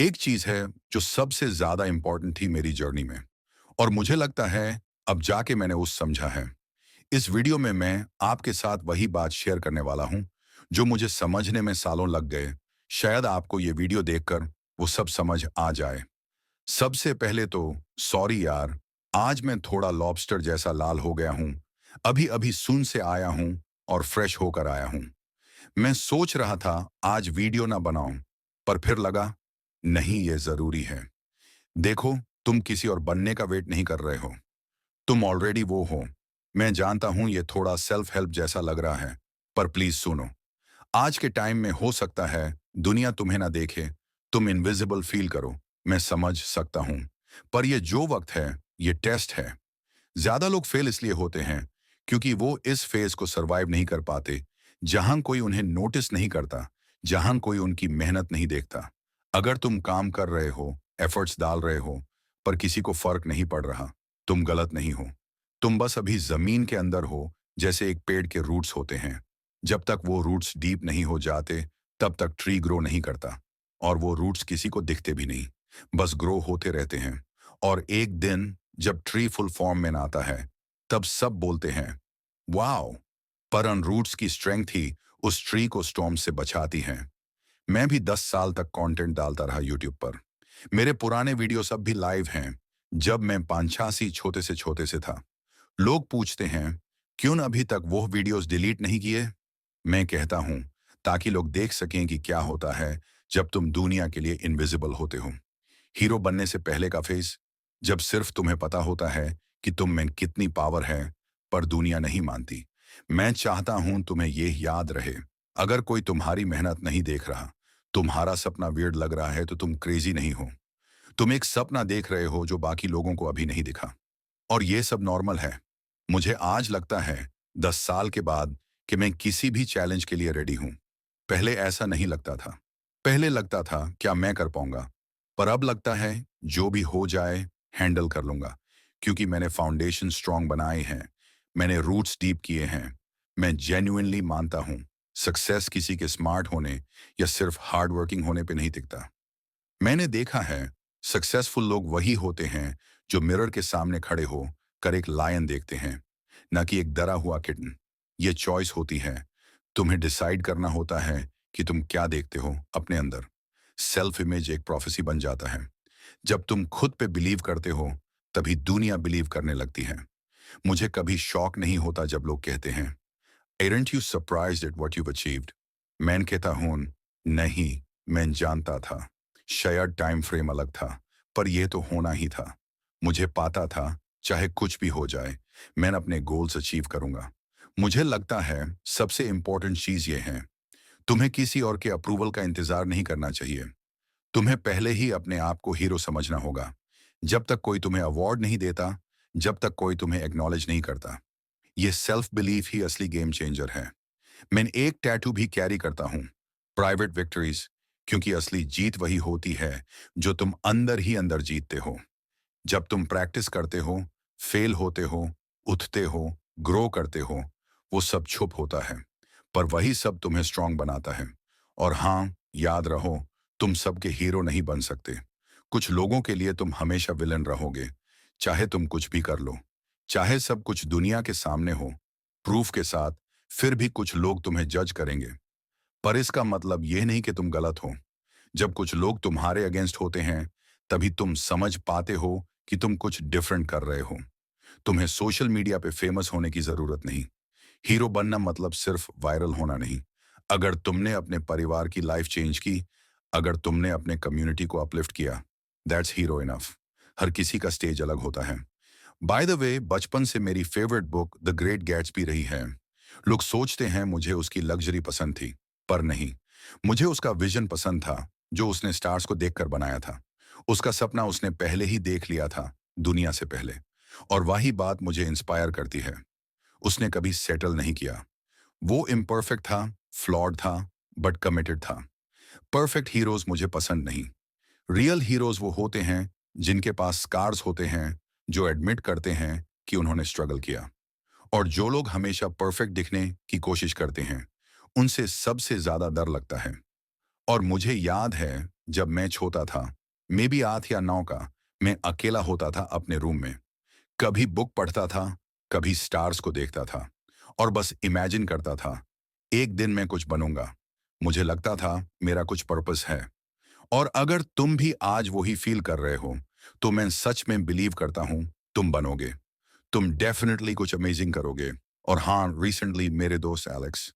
एक चीज है जो सबसे ज्यादा इंपॉर्टेंट थी मेरी जर्नी में, और मुझे लगता है अब जाके मैंने उस समझा है। इस वीडियो में मैं आपके साथ वही बात शेयर करने वाला हूं जो मुझे समझने में सालों लग गए। शायद आपको ये वीडियो देखकर वो सब समझ आ जाए। सबसे पहले तो सॉरी यार, आज मैं थोड़ा लॉबस्टर जैसा लाल हो गया हूं। अभी अभी सून से आया हूं और फ्रेश होकर आया हूं। मैं सोच रहा था आज वीडियो ना बनाऊं, पर फिर लगा नहीं, ये जरूरी है। देखो, तुम किसी और बनने का वेट नहीं कर रहे हो, तुम ऑलरेडी वो हो। मैं जानता हूं ये थोड़ा सेल्फ हेल्प जैसा लग रहा है, पर प्लीज सुनो। आज के टाइम में हो सकता है दुनिया तुम्हें ना देखे, तुम इनविजिबल फील करो, मैं समझ सकता हूं। पर ये जो वक्त है, ये टेस्ट है। ज्यादा लोग फेल इसलिए होते हैं क्योंकि वो इस फेज को सरवाइव नहीं कर पाते, जहां कोई उन्हें नोटिस नहीं करता, जहां कोई उनकी मेहनत नहीं देखता। अगर तुम काम कर रहे हो, एफर्ट्स डाल रहे हो, पर किसी को फर्क नहीं पड़ रहा, तुम गलत नहीं हो। तुम बस अभी जमीन के अंदर हो, जैसे एक पेड़ के रूट्स होते हैं। जब तक वो रूट्स डीप नहीं हो जाते, तब तक ट्री ग्रो नहीं करता। और वो रूट्स किसी को दिखते भी नहीं, बस ग्रो होते रहते हैं। और एक दिन जब ट्री फुल फॉर्म में आता है, तब सब बोलते हैं वाओ। पर उन रूट्स की स्ट्रेंथ ही उस ट्री को स्टॉर्म से बचाती है। मैं भी 10 साल तक कंटेंट डालता रहा यूट्यूब पर। मेरे पुराने वीडियो सब भी लाइव हैं, जब मैं पांचासी छोटे से था। लोग पूछते हैं क्यों अभी तक वो वीडियोस डिलीट नहीं किए। मैं कहता हूं ताकि लोग देख सकें कि क्या होता है जब तुम दुनिया के लिए इनविजिबल होते हो। हीरो बनने से पहले का फेज, जब सिर्फ तुम्हें पता होता है कि तुम में कितनी पावर है, पर दुनिया नहीं मानती। मैं चाहता हूं तुम्हें यह याद रहे, अगर कोई तुम्हारी मेहनत नहीं देख रहा, तुम्हारा सपना वियर्ड लग रहा है, तो तुम क्रेजी नहीं हो। तुम एक सपना देख रहे हो जो बाकी लोगों को अभी नहीं दिखा। और ये सब नॉर्मल है। मुझे आज लगता है 10 साल के बाद कि मैं किसी भी चैलेंज के लिए रेडी हूं। पहले ऐसा नहीं लगता था। पहले लगता था क्या मैं कर पाऊंगा, पर अब लगता है जो भी हो जाए हैंडल कर लूंगा। क्योंकि मैंने फाउंडेशन स्ट्रांग बनाए हैं, मैंने रूट्स डीप किए हैं। मैं जेन्युइनली मानता हूं सक्सेस किसी के स्मार्ट होने या सिर्फ हार्ड वर्किंग होने पे नहीं टिकता। मैंने देखा है सक्सेसफुल लोग वही होते हैं जो मिरर के सामने खड़े हो कर एक लायन देखते हैं, न कि एक डरा हुआ किटन। ये चॉइस होती है। तुम्हें डिसाइड करना होता है कि तुम क्या देखते हो अपने अंदर। सेल्फ इमेज एक प्रोफेसी बन जाता है। जब तुम खुद पे बिलीव करते हो, तभी दुनिया बिलीव करने लगती है। मुझे कभी शौक नहीं होता जब लोग कहते हैं aren't you surprised at what you achieved. मैं कहता हूं नहीं, मैं जानता था। शायद टाइम फ्रेम अलग था, पर यह तो होना ही था। मुझे पता था चाहे कुछ भी हो जाए, मैं अपने गोल्स अचीव करूंगा। मुझे लगता है सबसे इंपॉर्टेंट चीज ये है, तुम्हें किसी और के अप्रूवल का इंतजार नहीं करना चाहिए। तुम्हें पहले ही अपने आप को हीरो समझना होगा। जब तक कोई तुम्हें अवार्ड नहीं देता, जब तक कोई तुम्हें एक्नॉलेज नहीं करता, ये सेल्फ बिलीफ ही असली गेम चेंजर है। मैं एक टैटू भी कैरी करता हूं, प्राइवेट विक्ट्रीज, क्योंकि असली जीत वही होती है जो तुम अंदर ही अंदर जीतते हो। जब तुम प्रैक्टिस करते हो, फेल होते हो, उठते हो, ग्रो करते हो, वो सब छुप होता है, पर वही सब तुम्हें स्ट्रांग बनाता है। और हाँ, याद रहो, तुम सबके हीरो नहीं बन सकते। कुछ लोगों के लिए तुम हमेशा विलन रहोगे, चाहे तुम कुछ भी कर लो, चाहे सब कुछ दुनिया के सामने हो प्रूफ के साथ, फिर भी कुछ लोग तुम्हें जज करेंगे। पर इसका मतलब यह नहीं कि तुम गलत हो। जब कुछ लोग तुम्हारे अगेंस्ट होते हैं, तभी तुम समझ पाते हो कि तुम कुछ डिफरेंट कर रहे हो। तुम्हें सोशल मीडिया पे फेमस होने की जरूरत नहीं। हीरो बनना मतलब सिर्फ वायरल होना नहीं। अगर तुमने अपने परिवार की लाइफ चेंज की, अगर तुमने अपने कम्युनिटी को अपलिफ्ट किया, दैट्स हीरो इनफ। हर किसी का स्टेज अलग होता है। बाय द वे, बचपन से मेरी favourite book the great Gatsby रही है। लोग सोचते हैं मुझे उसकी लग्जरी पसंद थी, पर नहीं। मुझे उसका विजन पसंद था, जो उसने स्टार्स को देखकर बनाया था। उसका सपना उसने पहले ही देख लिया था, दुनिया से पहले। और वही बात मुझे इंस्पायर करती है। उसने कभी सेटल नहीं किया। वो इम्परफेक्ट था, फ्लॉड था, बट कमिटेड था। परफेक्ट हीरोज मुझे पसंद नहीं। रियल हीरोज वो होते हैं जिनके पास स्कार्स होते हैं, जो एडमिट करते हैं कि उन्होंने स्ट्रगल किया। और जो लोग हमेशा परफेक्ट दिखने की कोशिश करते हैं, उनसे सबसे ज्यादा डर लगता है। और मुझे याद है जब मैं छोटा था, मे बी 8 या 9 का, मैं अकेला होता था अपने रूम में। कभी बुक पढ़ता था, कभी स्टार्स को देखता था और बस इमेजिन करता था, एक दिन मैं कुछ बनूंगा। मुझे लगता था मेरा कुछ पर्पस है। और अगर तुम भी आज वही फील कर रहे हो, तो मैं सच में बिलीव करता हूं तुम बनोगे। तुम डेफिनेटली कुछ अमेजिंग करोगे। और हाँ, रिसेंटली मेरे दोस्त एलेक्स